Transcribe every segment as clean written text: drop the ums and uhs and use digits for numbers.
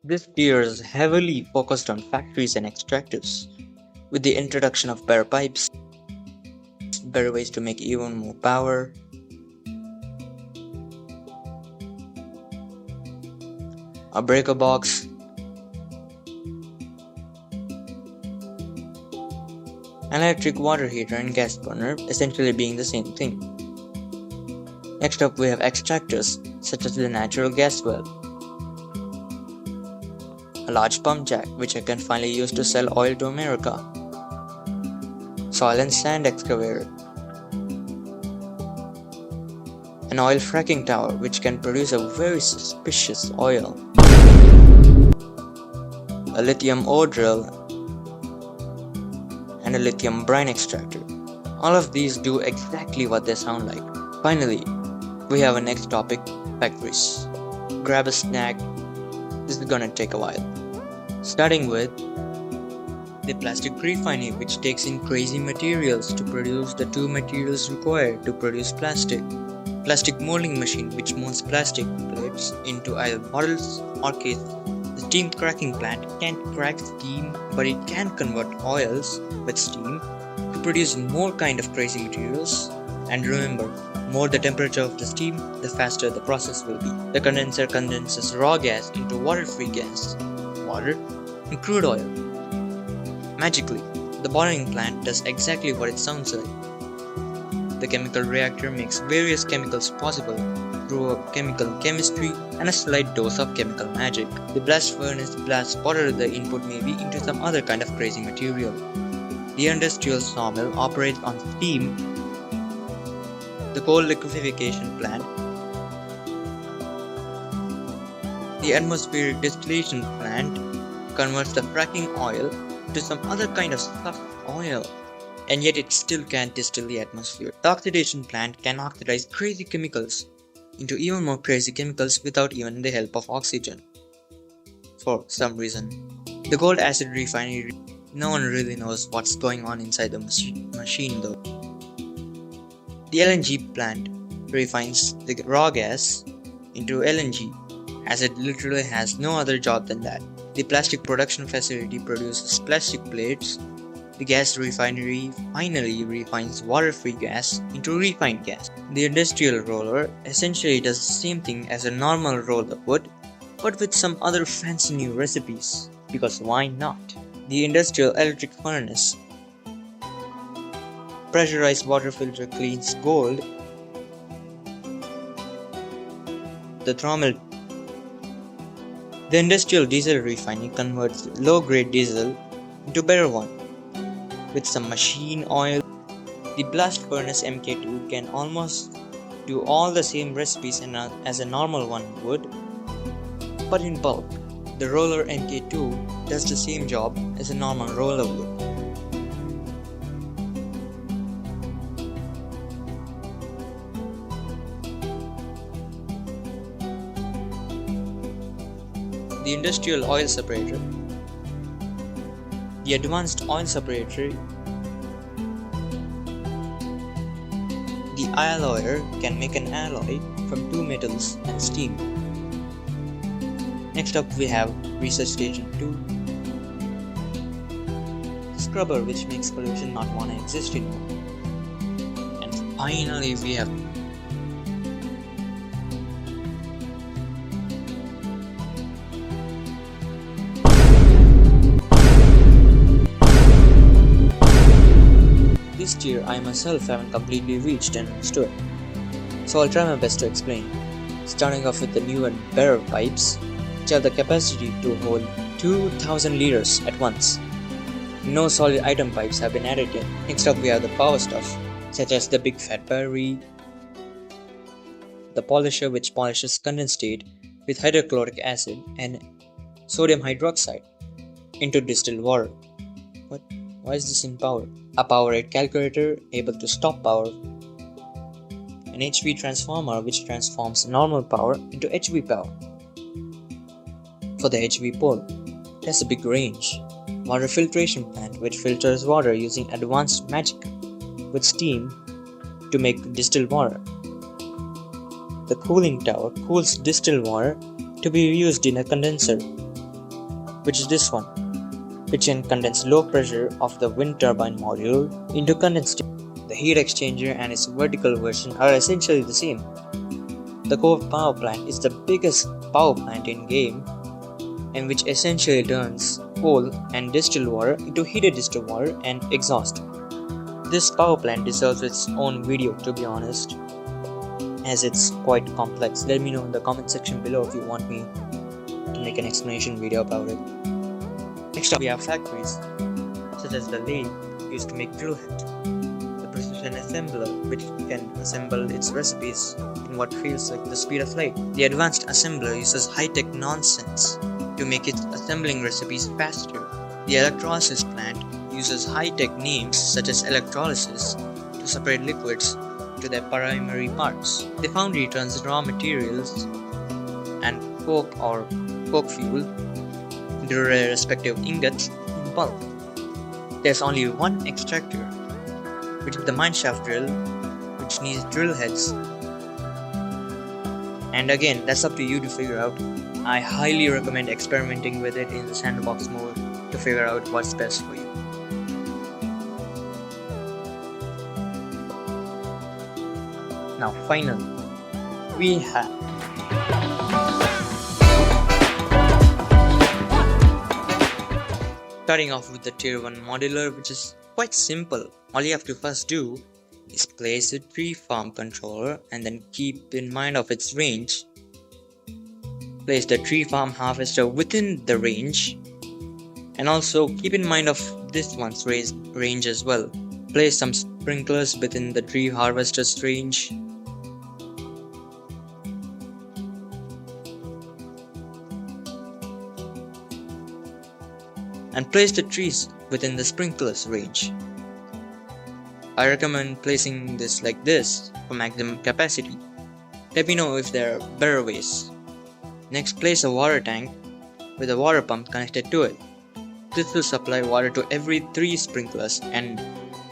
This tier is heavily focused on factories and extractors, with the introduction of better pipes, better ways to make even more power, a breaker box, an electric water heater and gas burner essentially being the same thing. Next up we have extractors such as the natural gas well, a large pump jack which I can finally use to sell oil to America, soil and sand excavator, an oil fracking tower which can produce a very suspicious oil, a lithium ore drill, and a lithium brine extractor. All of these do exactly what they sound like. Finally, we have a next topic, factories. Grab a snack, this is gonna take a while. Starting with the plastic refinery, which takes in crazy materials to produce the two materials required to produce plastic. Plastic molding machine, which molds plastic plates into either bottles or cases. The steam cracking plant can't crack steam, but it can convert oils with steam to produce more kind of crazy materials. And remember, more the temperature of the steam, the faster the process will be. The condenser condenses raw gas into water-free gas, water, and crude oil. Magically, the bottling plant does exactly what it sounds like. The chemical reactor makes various chemicals possible through a chemical chemistry and a slight dose of chemical magic. The blast furnace blasts whatever the input may be into some other kind of crazy material. The industrial sawmill operates on steam. The coal liquefaction plant, the atmospheric distillation plant converts the fracking oil to some other kind of stuff oil, and yet it still can't distill the atmosphere. The oxidation plant can oxidize crazy chemicals into even more crazy chemicals without even the help of oxygen. For some reason. The gold acid refinery, no one really knows what's going on inside the machine though. The LNG plant refines the raw gas into LNG, as it literally has no other job than that. The plastic production facility produces plastic plates. The gas refinery finally refines water-free gas into refined gas. The industrial roller essentially does the same thing as a normal roller would, but with some other fancy new recipes, because why not? The industrial electric furnace. Pressurized water filter cleans gold. The trommel. The industrial diesel refining converts low-grade diesel into better one with some machine oil. The blast furnace MK2 can almost do all the same recipes as a normal one would, but in bulk. The roller MK2 does the same job as a normal roller would. The industrial oil separator. The advanced oil separator. The alloyer can make an alloy from two metals and steam. Next up we have Research Station 2. The scrubber, which makes pollution not want to exist anymore. And finally we have this tier I myself haven't completely reached and understood, so I'll try my best to explain. Starting off with the new and better pipes, which have the capacity to hold 2000 liters at once. No solid item pipes have been added yet. Next up we have the power stuff, such as the big fat battery, the polisher which polishes condensate with hydrochloric acid and sodium hydroxide into distilled water. What? Why is this in power? A power rate calculator able to stop power. An HV transformer which transforms normal power into HV power. For the HV pole, it has a big range. Water filtration plant which filters water using advanced magic with steam to make distilled water. The cooling tower cools distilled water to be used in a condenser. which is this one, which can condense low pressure of the wind turbine module into condensed air. The heat exchanger and its vertical version are essentially the same. The core power plant is the biggest power plant in game, and which essentially turns coal and distilled water into heated distilled water and exhaust. This power plant deserves its own video, to be honest, as it's quite complex. Let me know in the comment section below if you want me to make an explanation video about it. Next up, we have factories such as the lathe used to make drill head, the precision assembler which can assemble its recipes in what feels like the speed of light. The advanced assembler uses high-tech nonsense to make its assembling recipes faster. The electrolysis plant uses high-tech names such as electrolysis to separate liquids to their primary parts. The foundry turns raw materials and coke or coke fuel into their respective ingots in bulk. There's only one extractor, which is the mineshaft drill, which needs drill heads. And again, that's up to you to figure out. I highly recommend experimenting with it in the sandbox mode to figure out what's best for you. Now finally, we have starting off with the tier 1 modular, which is quite simple. All you have to first do is place a tree farm controller and then keep in mind of its range. Place the tree farm harvester within the range, and also keep in mind of this one's range as well. Place some sprinklers within the tree harvester's range. And place the trees within the sprinklers range. I recommend placing this like this for maximum capacity. Let me know if there are better ways. Next, place a water tank with a water pump connected to it. This will supply water to every 3 sprinklers, and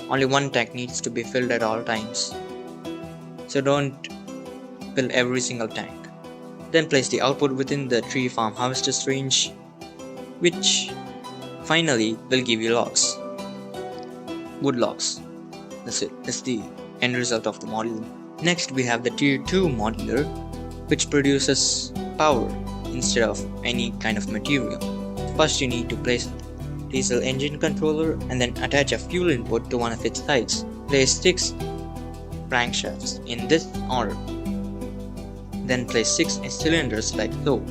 only one tank needs to be filled at all times. So don't fill every single tank. Then place the output within the tree farm harvester's range, which finally will give you logs. Wood logs. That's it. That's the end result of the module. Next, we have the tier 2 modular, which produces power instead of any kind of material. First, you need to place a diesel engine controller and then attach a fuel input to one of its sides. Place 6 crankshafts in this order. Then place 6 cylinders like so.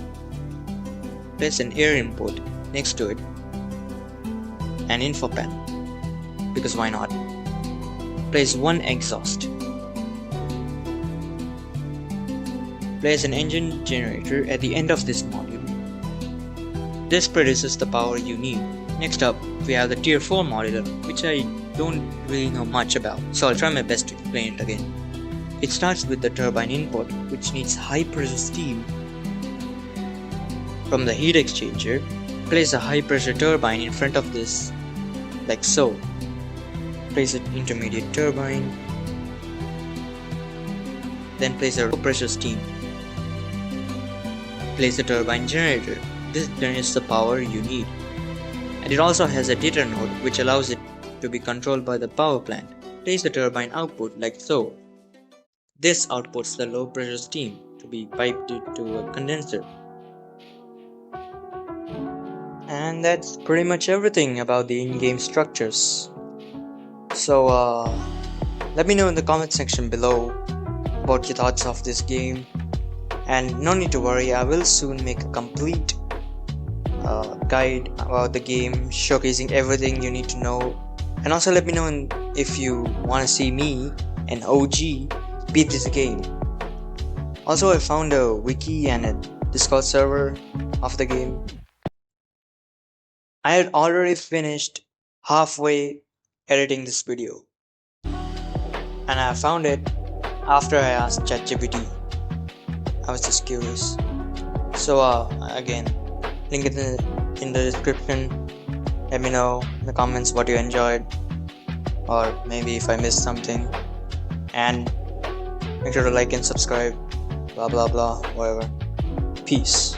Place an air input next to it, an info panel, because why not? Place 1 exhaust. Place an engine generator at the end of this module. This produces the power you need. Next up, we have the tier 4 modular, which I don't really know much about, so I'll try my best to explain it again. It starts with the turbine input, which needs high pressure steam. From the heat exchanger, place a high pressure turbine in front of this, like so. Place an intermediate turbine, then place a low pressure steam. Place the turbine generator. This generates the power you need. And it also has a data node which allows it to be controlled by the power plant. Place the turbine output like so. This outputs the low pressure steam to be piped to a condenser. And that's pretty much everything about the in-game structures. So let me know in the comment section below about your thoughts of this game, and no need to worry, I will soon make a complete guide about the game showcasing everything you need to know. And also let me know if you want to see me, an OG, beat this game. Also, I found a wiki and a Discord server of the game. I had already finished halfway editing this video, and I found it after I asked ChatGPT. I was just curious. So again, link it in the description. Let me know in the comments what you enjoyed, or maybe if I missed something, and make sure to like and subscribe, blah blah blah, whatever. Peace.